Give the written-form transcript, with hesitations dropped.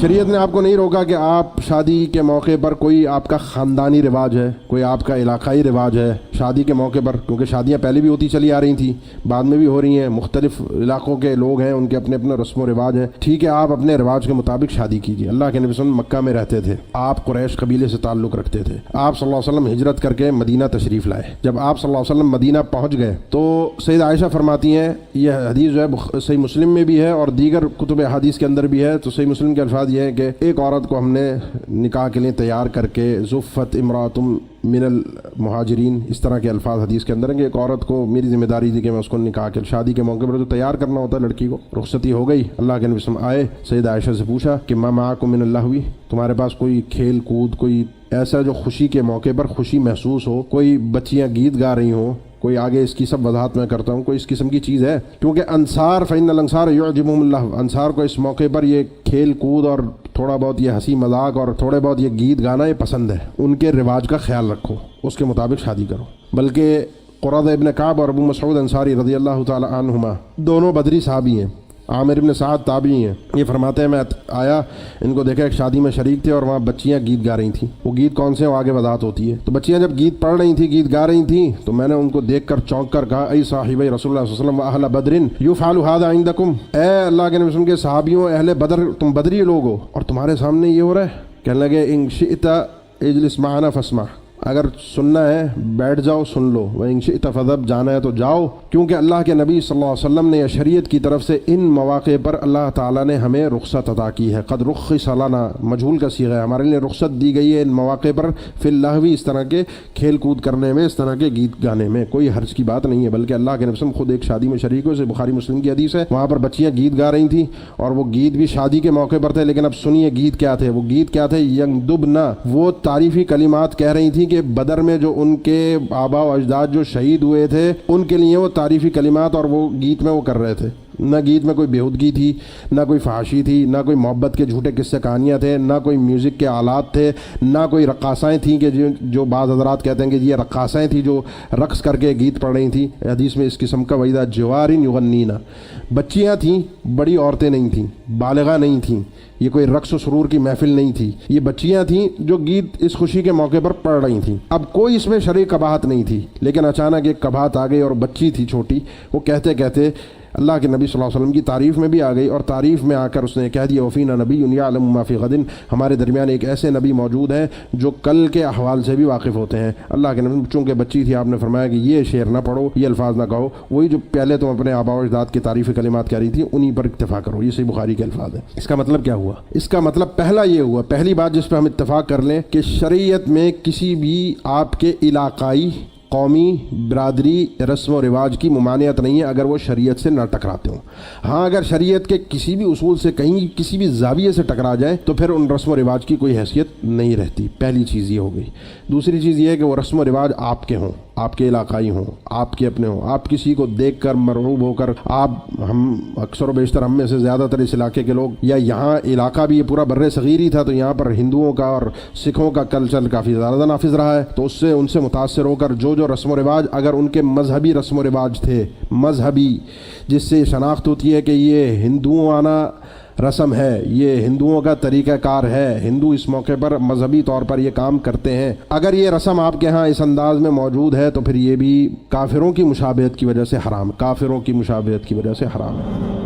شریعت نے آپ کو نہیں روکا کہ آپ شادی کے موقع پر کوئی آپ کا خاندانی رواج ہے، کوئی آپ کا علاقائی رواج ہے، شادی کے موقع پر، کیونکہ شادیاں پہلے بھی ہوتی چلی آ رہی تھیں، بعد میں بھی ہو رہی ہیں، مختلف علاقوں کے لوگ ہیں، ان کے اپنے اپنے رسم و رواج ہیں، ٹھیک ہے آپ اپنے رواج کے مطابق شادی کیجیے۔ اللہ کے نبی صلی اللہ علیہ وسلم مکہ میں رہتے تھے، آپ قریش قبیلے سے تعلق رکھتے تھے، آپ صلی اللہ علیہ وسلم ہجرت کر کے مدینہ تشریف لائے۔ جب آپ صلی اللہ علیہ وسلم مدینہ پہنچ گئے تو سیدہ عائشہ فرماتی ہیں، یہ حدیث جو ہے صحیح مسلم میں بھی ہے اور دیگر کتب حدیث کے اندر بھی ہے، تو صحیح مسلم کے الفاظ یہ ہے کہ ایک عورت کو ہم نے نکاح کے لیے تیار کر کے زفت امراتم من المہاجرین، اس طرح کے الفاظ حدیث کے اندر ہیں کہ ایک عورت کو میری ذمہ داری تھی کہ میں اس کو نکاح کے شادی کے موقع پر تو تیار کرنا ہوتا ہے لڑکی کو۔ رخصتی ہو گئی، اللہ کے نبی صلی اللہ علیہ وسلم آئے، سیدہ عائشہ سے پوچھا کہ ما معکم من اللہوی، تمہارے پاس کوئی کھیل کود، کوئی ایسا جو خوشی کے موقع پر خوشی محسوس ہو، کوئی بچیاں گیت گا رہی ہوں، کوئی آگے اس کی سب وضاحت میں کرتا ہوں، کوئی اس قسم کی چیز ہے؟ کیونکہ انصار فإن الانصار یعجبهم اللہ، انصار کو اس موقع پر یہ کھیل کود اور تھوڑا بہت یہ ہنسی مذاق اور تھوڑے بہت یہ گیت گانا یہ پسند ہے، ان کے رواج کا خیال رکھو، اس کے مطابق شادی کرو۔ بلکہ قرظہ ابن کعب اور ابو مسعود انصاری رضی اللہ تعالی عنہما دونوں بدری صحابی ہیں، عامر ابن سعد تابعی ہیں، یہ فرماتے ہیں میں آیا، ان کو دیکھا ایک شادی میں شریک تھے اور وہاں بچیاں گیت گا رہی تھیں۔ وہ گیت کون سے ہیں وہ آگے وضاحت ہوتی ہے۔ تو بچیاں جب گیت پڑھ رہی تھیں، گیت گا رہی تھیں، تو میں نے ان کو دیکھ کر چونک کر کہا ای صاحبی رسول اللہ صلی اللہ علیہ وسلم واہل بدر یفعل هذا عندکم، اے اللہ کے نبی کے صحابیوں، اہل بدر، تم بدری لوگ ہو اور تمہارے سامنے یہ ہو رہا ہے؟ کہنے لگے ان شئت اجلس معنا فاسمع، اگر سننا ہے بیٹھ جاؤ سن لو، وَإِن شِئْتَ فَذَهَبْ جانا ہے تو جاؤ، کیونکہ اللہ کے نبی صلی اللہ علیہ وسلم نے یا شریعت کی طرف سے ان مواقع پر اللہ تعالیٰ نے ہمیں رخصت عطا کی ہے۔ قد رخص لنا، مجہول کا صیغہ ہے، ہمارے لیے رخصت دی گئی ہے ان مواقع پر، فی اللہوی، اس طرح کے کھیل کود کرنے میں، اس طرح کے گیت گانے میں کوئی حرج کی بات نہیں ہے۔ بلکہ اللہ کے نبی صلی اللہ علیہ وسلم خود ایک شادی میں شریک ہوئے، بخاری مسلم کی حدیث ہے، وہاں پر بچیاں گیت گا رہی تھیں اور وہ گیت بھی شادی کے موقع پر تھے، لیکن اب سنیے گیت کیا تھے، وہ گیت کیا تھے، یندبنا، وہ تعریفی کلمات کہہ رہی تھیں کہ بدر میں جو ان کے آبا و اجداد جو شہید ہوئے تھے ان کے لیے وہ تعریفی کلمات اور وہ گیت میں وہ کر رہے تھے۔ نہ گیت میں کوئی بےہودگی تھی، نہ کوئی فحاشی تھی، نہ کوئی محبت کے جھوٹے قصے کہانیاں تھے، نہ کوئی میوزک کے آلات تھے، نہ کوئی رقاصائیں تھیں کہ جو بعض حضرات کہتے ہیں کہ یہ رقاصائیں تھیں جو رقص کر کے گیت پڑھ رہی تھیں۔ حدیث میں اس قسم کا وعیدہ جوارن یغنینا، بچیاں تھیں، بڑی عورتیں نہیں تھیں، بالغہ نہیں تھیں، یہ کوئی رقص و سرور کی محفل نہیں تھی، یہ بچیاں تھیں جو گیت اس خوشی کے موقع پر پڑھ رہی تھیں۔ اب کوئی اس میں شرعی قباحت نہیں تھی، لیکن اچانک ایک قباحت آ گئی اور بچی تھی چھوٹی، وہ کہتے کہتے اللہ کے نبی صلی اللہ علیہ وسلم کی تعریف میں بھی آ گئی اور تعریف میں آ کر اس نے کہہ دیا وفینا نبی یعلم ما فی غد، ہمارے درمیان ایک ایسے نبی موجود ہیں جو کل کے احوال سے بھی واقف ہوتے ہیں۔ اللہ کے نبی چونکہ بچی تھی، آپ نے فرمایا کہ یہ شعر نہ پڑھو، یہ الفاظ نہ کہو، وہی جو پہلے تم اپنے آباء و اجداد کی تعریفی کلمات کہہ رہی تھی انہی پر اکتفا کرو۔ یہ صحیح بخاری کے الفاظ ہیں۔ اس کا مطلب کیا ہوا؟ اس کا مطلب پہلا یہ ہوا، پہلی بات جس پہ ہم اتفاق کر لیں کہ شریعت میں کسی بھی آپ کے علاقائی، قومی، برادری رسم و رواج کی ممانعت نہیں ہے اگر وہ شریعت سے نہ ٹکراتے ہوں۔ ہاں اگر شریعت کے کسی بھی اصول سے کہیں کسی بھی زاویے سے ٹکرا جائے تو پھر ان رسم و رواج کی کوئی حیثیت نہیں رہتی۔ پہلی چیز یہ ہو گئی۔ دوسری چیز یہ ہے کہ وہ رسم و رواج آپ کے ہوں، آپ کے علاقائی ہوں، آپ کے اپنے ہوں۔ آپ کسی کو دیکھ کر مرعوب ہو کر، ہم اکثر و بیشتر ہم میں سے زیادہ تر اس علاقے کے لوگ، یا یہاں علاقہ بھی یہ پورا بر صغیر ہی تھا تو یہاں پر ہندوؤں کا اور سکھوں کا کلچر کافی زیادہ نافذ رہا ہے، تو ان سے متاثر ہو کر جو رسم و رواج اگر ان کے مذہبی رسم و رواج تھے، مذہبی، جس سے شناخت ہوتی ہے کہ یہ ہندوانہ رسم ہے، یہ ہندوؤں کا طریقہ کار ہے، ہندو اس موقع پر مذہبی طور پر یہ کام کرتے ہیں، اگر یہ رسم آپ کے ہاں اس انداز میں موجود ہے تو پھر یہ بھی کافروں کی مشابہت کی وجہ سے حرام، کافروں کی مشابہت کی وجہ سے حرام ہے۔